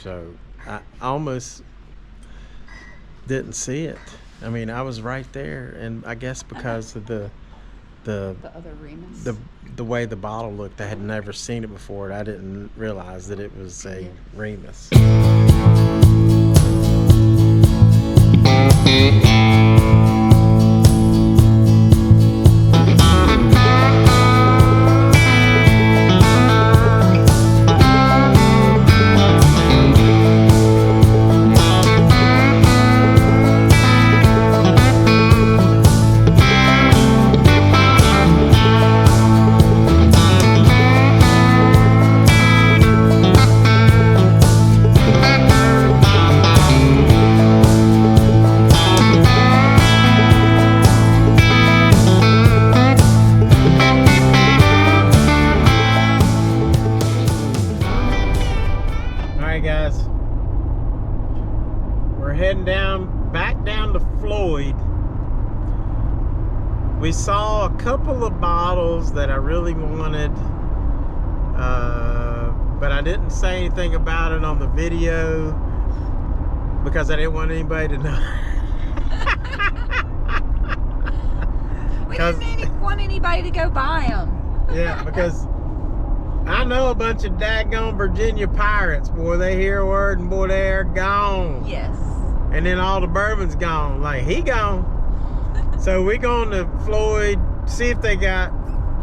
So I almost didn't see it. I mean, I was right there, and I guess because of the other Remus, the way the bottle looked, I had never seen it before, and I didn't realize that it was a Remus. Back down to Floyd. We saw a couple of bottles that I really wanted, but I didn't say anything about it on the video because I didn't want anybody to know. We didn't want anybody to go buy them. Yeah, because I know a bunch of daggone Virginia pirates. Boy, they hear a word and boy, they are gone. Yes. And then all the bourbon's gone. Like, he gone. So we going to Floyd, see if they got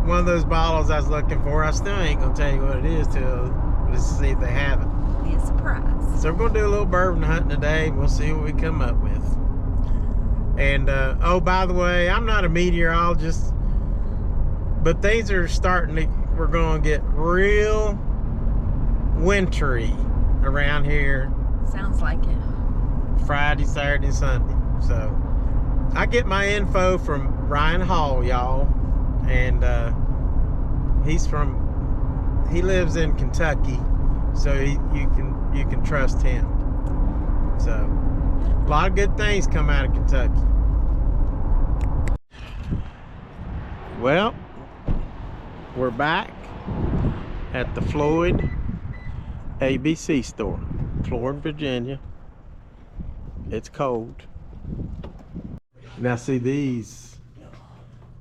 one of those bottles I was looking for. I still ain't going to tell you what it is till let's see if they have it. Be a surprise. So we're going to do a little bourbon hunting today. And we'll see what we come up with. And, oh, by the way, I'm not a meteorologist. But things are starting to, we're going to get real wintry around here. Sounds like it. Friday, Saturday, Sunday. So I get my info from Ryan Hall, y'all, and he lives in Kentucky, so you can trust him. So a lot of good things come out of Kentucky. Well, we're back at the Floyd ABC store, Floyd, Virginia. It's cold. Now see, these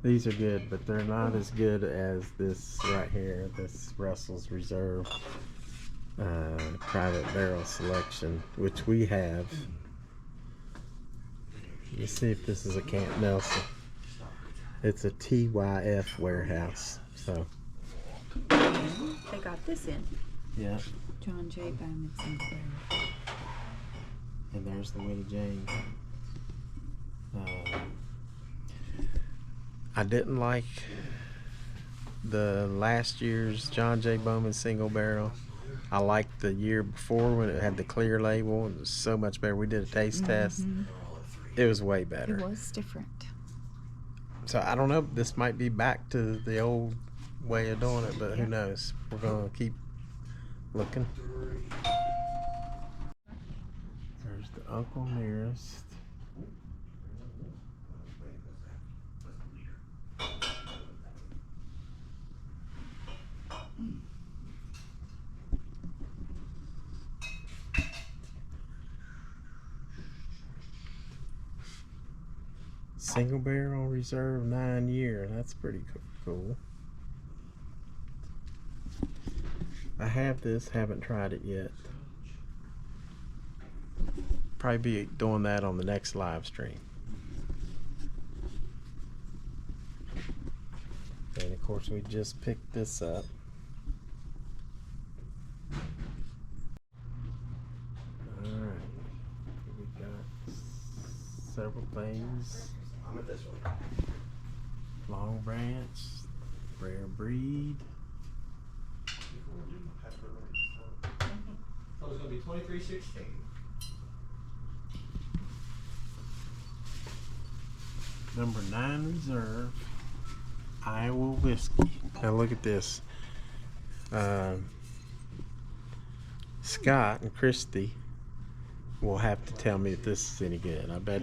are good, but they're not as good as this right here, this Russell's Reserve private barrel selection, which we have. Let's see if this is a Camp Nelson. It's a TYF warehouse. So they got this in. Yeah. John J. Bowman Sinclair. And there's the Winnie Jane. I didn't like the last year's John J. Bowman single barrel. I liked the year before when it had the clear label. It was so much better. We did a taste test. It was way better. It was different. So I don't know. This might be back to the old way of doing it, but who knows? We're going to keep looking. There's the Uncle Nearest. Single barrel reserve 9 year. That's pretty cool. I have this, haven't tried it yet. Probably be doing that on the next live stream. And of course we just picked this up. Alright. We got several things. I'm at this one. Long Branch, Rare Breed. So it's going to be 2316. Number 9 Reserve, Iowa whiskey. Now look at this. Scott and Christy will have to tell me if this is any good. I bet.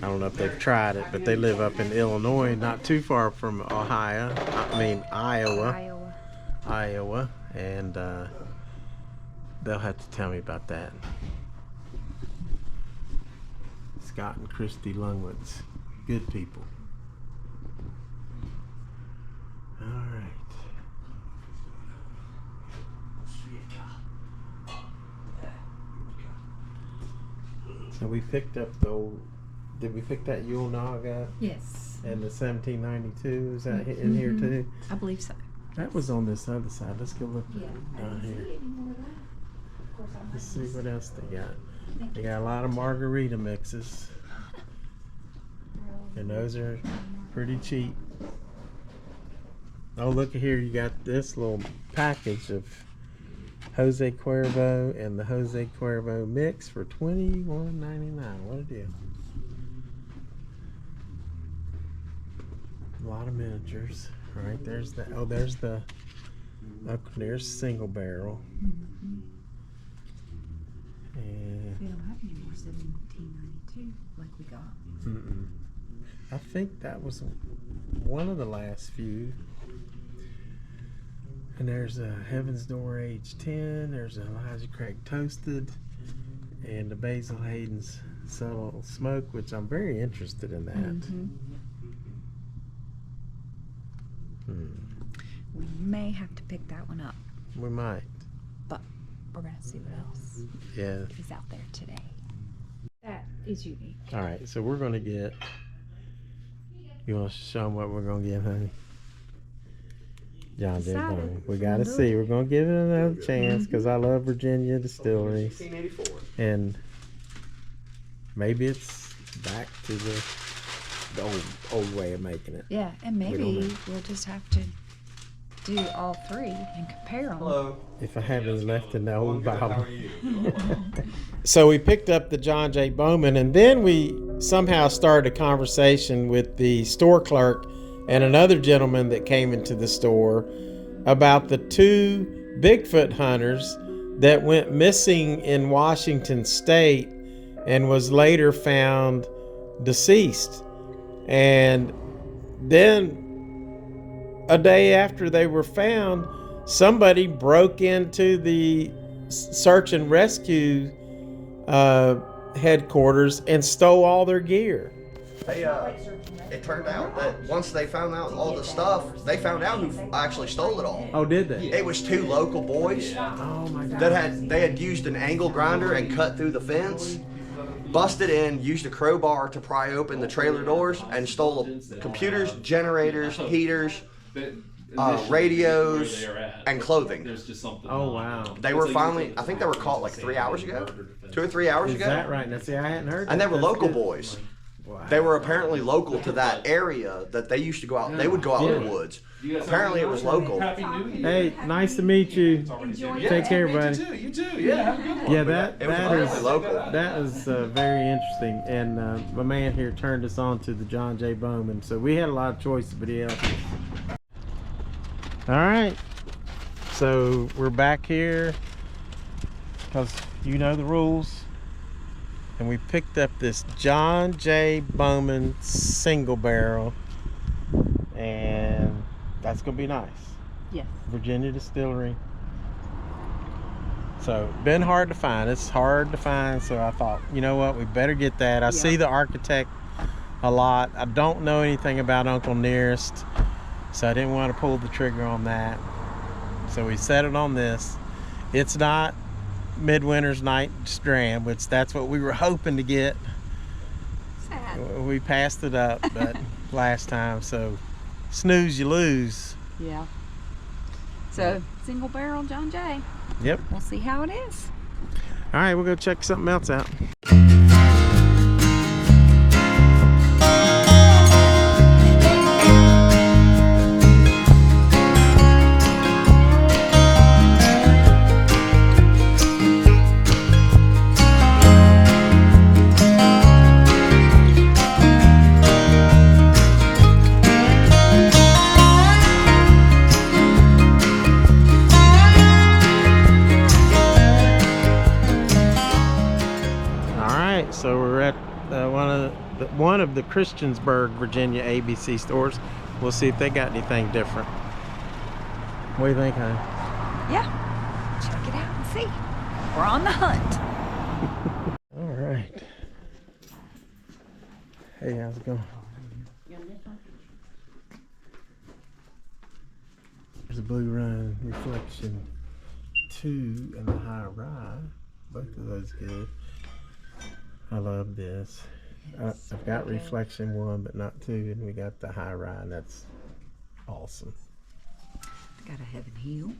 I don't know if they've tried it, but they live up in Illinois, not too far from Ohio. I mean Iowa. Iowa, and they'll have to tell me about that. Scott and Christy Lungwitz, good people. All right. So we picked up the old. Did we pick that Yule Nog up? Yes. And the 1792, is that in here too? I believe so. That was on this other side. Let's go look down here. Let's see what else they got. They got a lot of margarita mixes. And those are pretty cheap. Oh, look at here. You got this little package of Jose Cuervo and the Jose Cuervo mix for $21.99. What a deal. A lot of miniatures. All right, there's the, oh, there's the, oh, there's single barrel. And We don't have any more 1792 like we got. I think that was one of the last few. And there's a Heaven's Door Age 10. There's an Elijah Craig Toasted, and the Basil Hayden's Subtle Smoke, which I'm very interested in that. We may have to pick that one up, We might. but we're gonna see what else Yeah. is out there today. That is unique. All right, so we're gonna get. You want to show them what we're gonna get, honey? John did. Decided. We gotta see. We're gonna give it another chance because I love Virginia distilleries, 1684. and maybe it's back to the old way of making it. Yeah, and don't maybe know. we'll just have to do all three and compare them. Hello. If I have any left in the old Good. How bottle. are you? So we picked up the John J. Bowman, and then we somehow started a conversation with the store clerk and another gentleman that came into the store about the two Bigfoot hunters that went missing in Washington State and was later found deceased. And then a day after they were found, somebody broke into the search and rescue headquarters and stole all their gear. It turned out that once they found out all the stuff, they found out who actually stole it all. Oh, did they? It was two local boys Oh my God. that had used an angle grinder and cut through the fence, busted in, used a crowbar to pry open the trailer doors, and stole computers, generators, heaters, radios, and clothing. Oh wow. They were finally, I think they were caught like 3 hours ago, 2 or 3 hours Is ago. that right? Now see, I hadn't heard. And that. they were That's local good. boys. Wow. They were apparently local to that area that they used to go out. They would go out in the woods. Apparently it was local. Hey, nice to meet you. Take care, buddy. You too. Yeah, have a good one. Yeah, that It was that apparently is local. that is very interesting. And my man here turned us on to the John J. Bowman, so we had a lot of choices, but he helped us. All right, so we're back here because you know the rules. And we picked up this John J. Bowman single barrel, and that's gonna be nice. Yes. Virginia distillery. So been hard to find. It's hard to find, so I thought, you know what, we better get that. I see the architect a lot. I don't know anything about Uncle Nearest, so I didn't want to pull the trigger on that. So we set it on this. It's not Midwinter's Night's Dram, which that's what we were hoping to get. Sad. We passed it up, but last time, so snooze you lose. Yeah. So, single barrel John Jay. Yep. We'll see how it is. All right, we'll go check something else out. So we're at one of the Christiansburg Virginia ABC stores. We'll see if they got anything different. What do you think, honey? Yeah. Check it out and see. We're on the hunt. All right. Hey, how's it going? There's a Blue Run Reflection 2 and the High Rye. Both of those good. I love this. I've got Reflection 1, but not 2, and we got the High Rye, and that's awesome. Got a Heaven Hill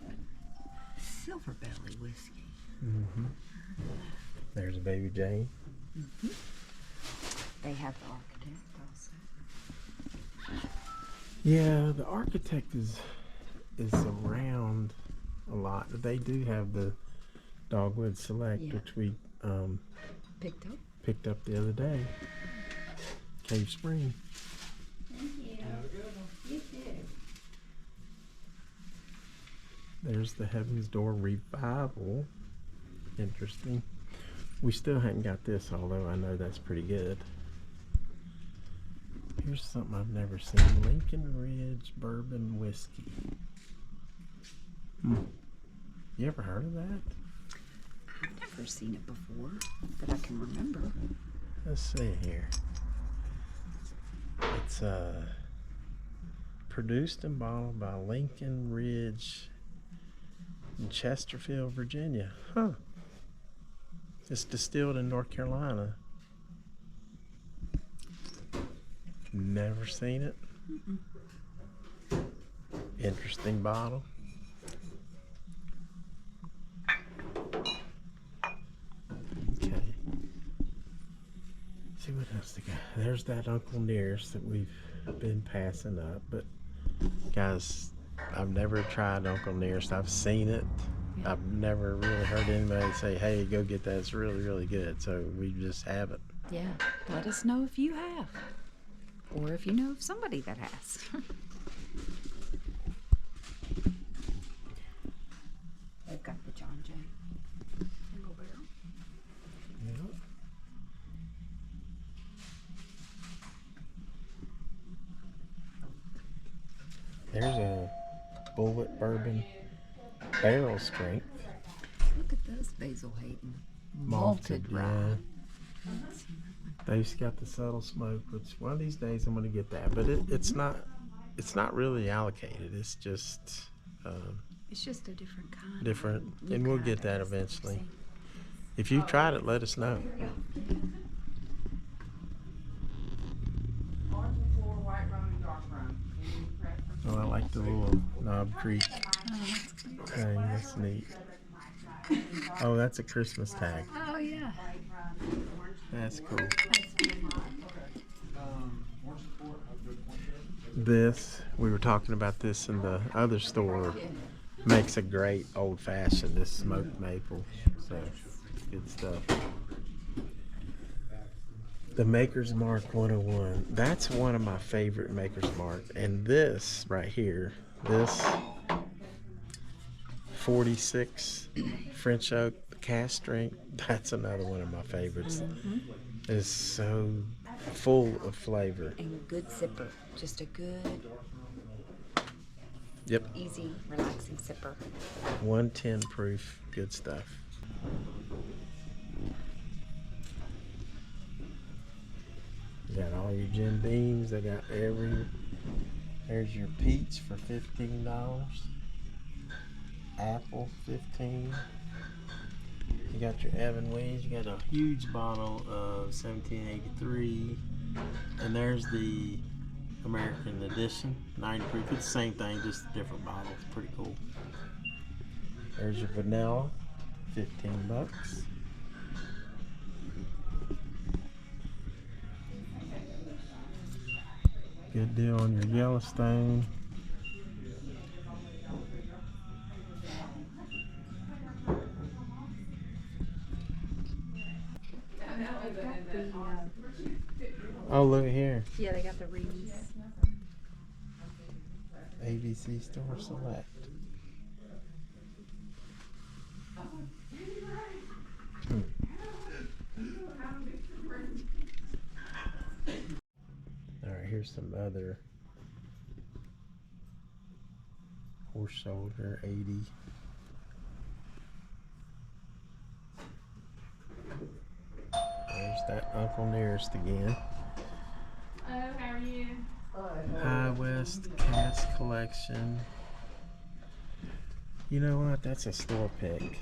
Silver Belly whiskey. There's a Baby Jane. They have the Architect also. Yeah, the Architect is around a lot. They do have the Dogwood Select, which we picked up the other day. Cave Spring. Thank you. You too. There's the Heaven's Door Revival. Interesting. We still haven't got this, although I know that's pretty good. Here's something I've never seen. Lincoln Ridge Bourbon Whiskey. You ever heard of that? I've never seen it before that I can remember. Let's see here. It's produced and bottled by Lincoln Ridge in Chesterfield, Virginia. Huh. It's distilled in North Carolina. Never seen it. Interesting bottle. Okay. See what else they got. There's that Uncle Nearest that we've been passing up, but guys, I've never tried Uncle Nearest. I've seen it. I've never really heard anybody say, hey, go get that. It's really, really good. So we just haven't. Yeah, let us know if you have. Or if you know of somebody that has. They've got the John Jay single barrel. Yep. There's a Bullet Bourbon Barrel Strength. Look at this Basil Hayden. Malted rye. yeah. They've got the subtle smoke, which one of these days I'm going to get that. But it's not really allocated. It's just It's just a different kind. different, and we'll get that eventually. If you've tried it, let us know. Oh, I like the little Knob Creek thing. That's neat. Oh, that's a Christmas tag. Oh, yeah. That's cool. This, we were talking about this in the other store, makes a great old fashioned, this smoked maple. So, good stuff. The Maker's Mark 101. That's one of my favorite Maker's Mark. And this right here, this 46 French Oak cast strength, that's another one of my favorites. It's so full of flavor. And good sipper. Just a good, easy, relaxing sipper. 110 proof, good stuff. You got all your Jim Beams. They got there's your peach for $15. Apple, $15. You got your Evan Weeds. You got a huge bottle of 1783. And there's the American Edition, 90 proof. It's the same thing, just a different bottle. It's pretty cool. There's your vanilla, $15. Good deal on your Yellowstone. Oh, look here. Yeah, they got the Remus ABC Store Select. Alright, here's some other horse shoulder, 80. that Uncle Nearest again. Oh, how are you? High West Cast Collection. You know what? That's a store pick.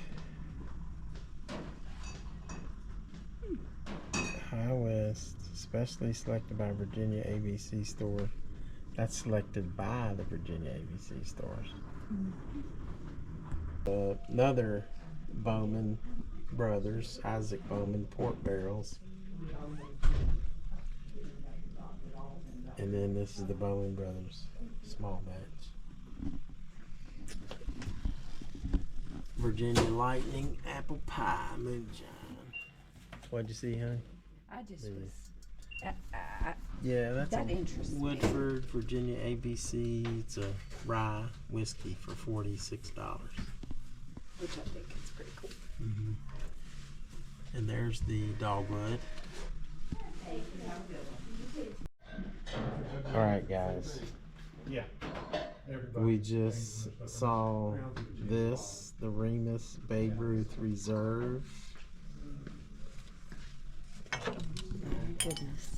High West, specially selected by Virginia ABC Store. That's selected by the Virginia ABC stores. Another Bowman brothers, Isaac Bowman pork barrels. And then this is the Bowman brothers small batch. Virginia Lightning apple pie moonshine. What'd you see, honey? I just Really? was. Yeah, that's That a interests me. Woodford, Virginia ABC. It's a rye whiskey for $46. Which I think is pretty cool. Mm-hmm. And there's the dogwood. All right, guys. Yeah. We just saw this, the Remus Babe Ruth Reserve. Goodness.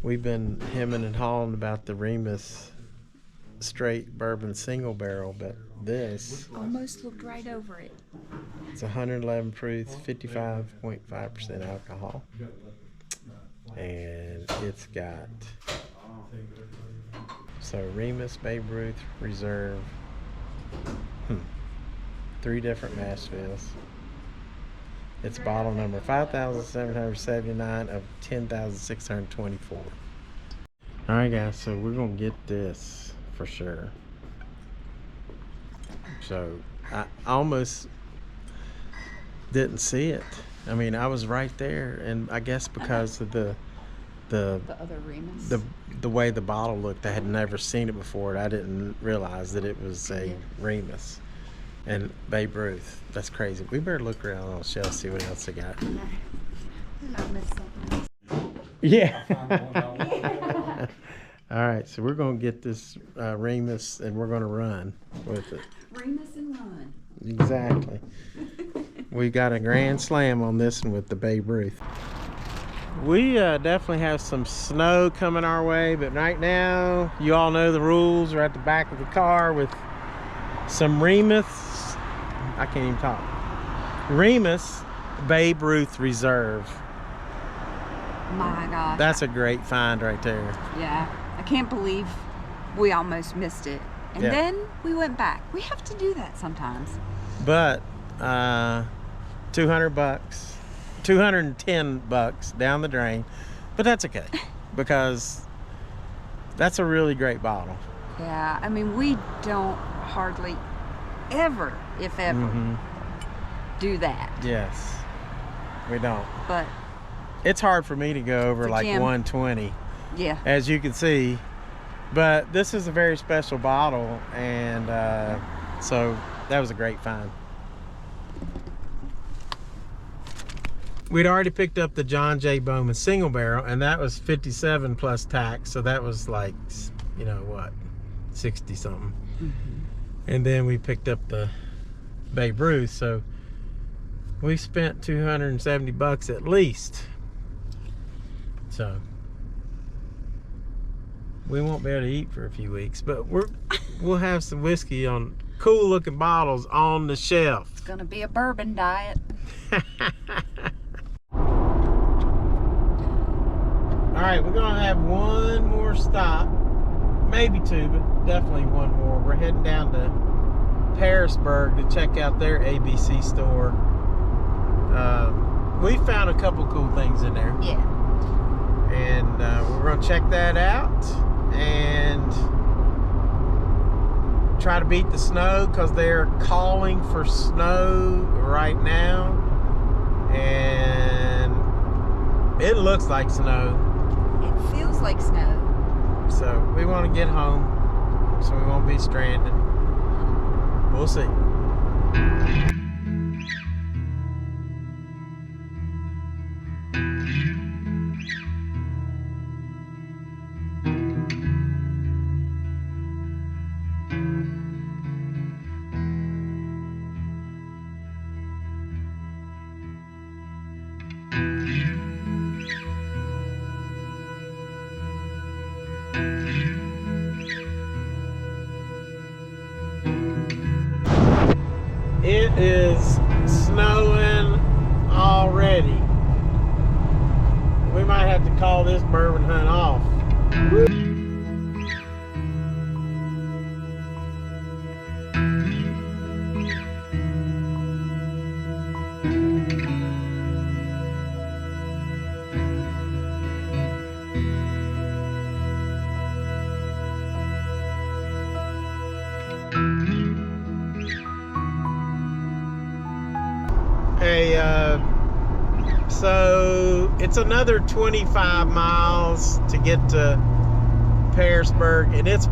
We've been hemming and hawing about the Remus straight bourbon single barrel, but this, Almost looked right over it. it's 111 proof, 55.5% alcohol. And it's got, so Remus Babe Ruth Reserve, 3 different mash bills. It's bottle number 5,779 of 10,624. All right, guys, so we're gonna get this for sure. So I almost didn't see it. I mean, I was right there, and I guess because of the other Remus. the way the bottle looked, I had never seen it before, and I didn't realize that it was a Remus. And Babe Ruth. That's crazy. We better look around on the shelf, see what else they got. I missed something else. Yeah. All right, so we're going to get this Remus, and we're going to run with it. Remus and run. Exactly. We got a grand slam on this one with the Babe Ruth. We definitely have some snow coming our way, but right now, you all know the rules. We're at the back of the car with some Remus. I can't even talk. Remus Babe Ruth Reserve. My gosh. That's a great find right there. Yeah. I can't believe we almost missed it. And Yeah. then we went back. We have to do that sometimes. But $200, $210 down the drain. But that's okay because that's a really great bottle. Yeah. I mean, we don't hardly ever, if ever, do that. Yes, we don't. But It's hard for me to go over For like Jim. 120, yeah. as you can see. But this is a very special bottle, and so that was a great find. We'd already picked up the John J. Bowman single barrel, and that was 57 plus tax, so that was like, you know what, 60 something. And then we picked up the Babe Ruth, so we spent $270 at least. So we won't be able to eat for a few weeks, but we'll have some whiskey on cool looking bottles on the shelf. It's gonna be a bourbon diet. All right, we're gonna have one more stop, maybe 2, but definitely one more. We're heading down to Pearisburg to check out their ABC store. We found a couple cool things in there. Yeah. And we're gonna check that out and try to beat the snow because they're calling for snow right now, and it looks like snow. It feels like snow. So we want to get home so we won't be stranded. We'll see. It is snowing already. We might have to call this bourbon hunt off. Hey, so it's another 25 miles to get to Pearisburg, and it's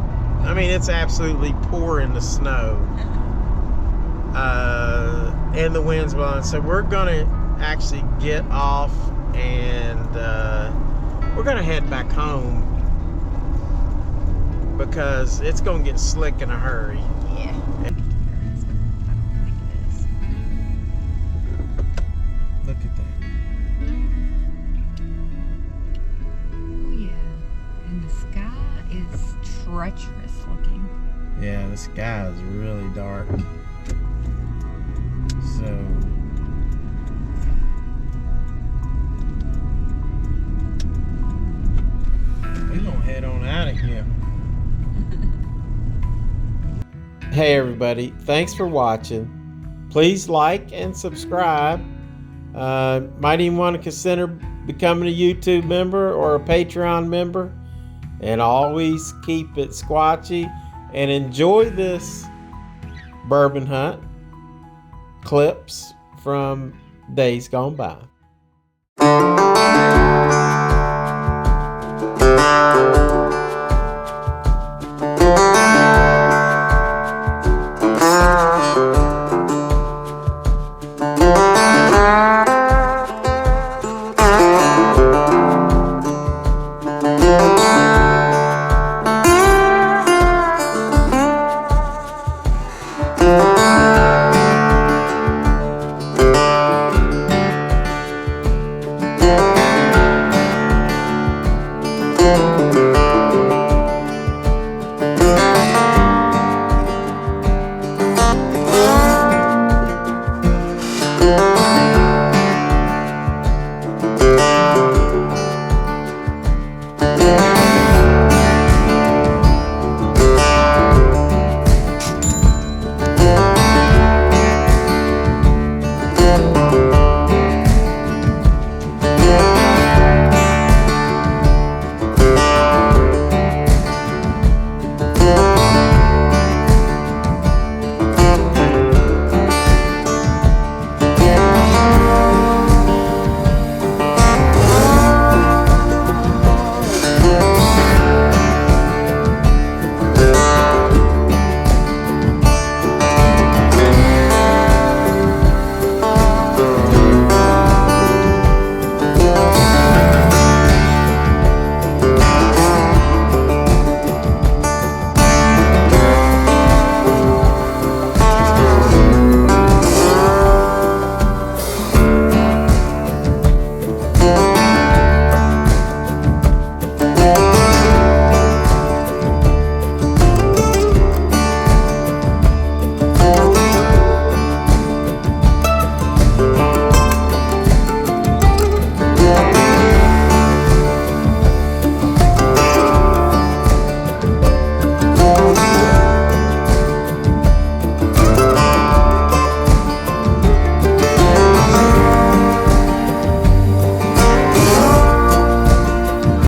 absolutely pouring the snow, and the wind's blowing. So we're gonna actually get off, and we're gonna head back home because it's gonna get slick in a hurry. Yeah. Look at that. Oh yeah. And the sky is treacherous looking. Yeah, the sky is really dark. So we're gonna head on out of here. Hey everybody, thanks for watching. Please like and subscribe. Might even want to consider becoming a YouTube member or a Patreon member. And always keep it squatchy and enjoy this bourbon hunt clips from days gone by.